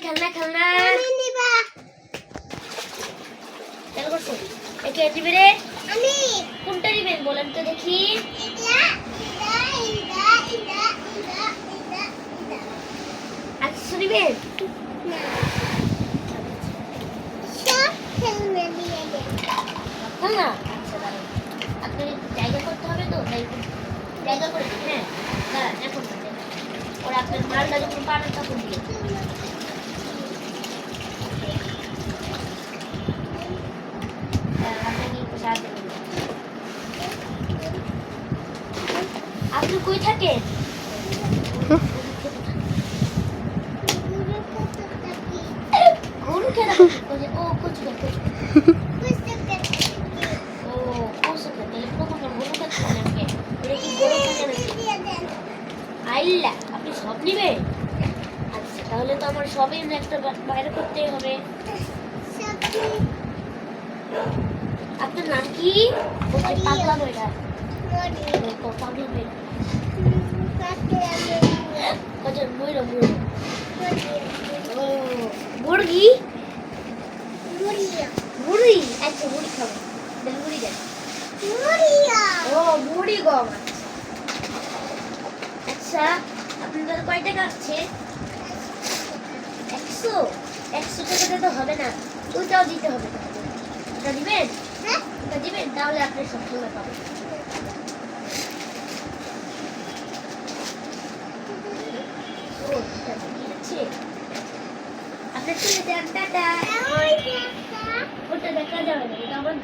খেলনা খেলনা কেন করছো? একে দিবে রে? আমি কোনটা দিবেন বলেন তো দেখি। আচ্ছা দিবেন না? আচ্ছা দাঁড়ান, আপনার জায়গা করতে হবে তো, তাই জায়গা করে দিন। হ্যাঁ দাঁড়ান, এখন ওরা আপনার মালটা যখন পাবেন তখন দিয়ে আপনি কই থাকেন? গরু খেলা ও কচু ও কচু খেতে প্রথম গরু খেতে আইলা আপনি সব নিবেন? আচ্ছা তাহলে তো আমার সবই একটা বাইরে করতেই হবে। আপনার নাম কি? পাগলা বইরা পাগলা বইরা মুরগি মুড়ি। আচ্ছা মুড়ি খাবো, মুড়ি দেন। ও মুড়ি গম। আচ্ছা আপনাদের কয় টাকা আছে? 100 টাকাতে তো হবে না, ওইটাও দিতে হবে। ওটা দিবেন? হ্যাঁ ওটা দিবেন, তাহলে আপনি সব সময় পাবেন। আপনার চলে যান, টাটা। ওটা দেখা যাবে না, এটা আমার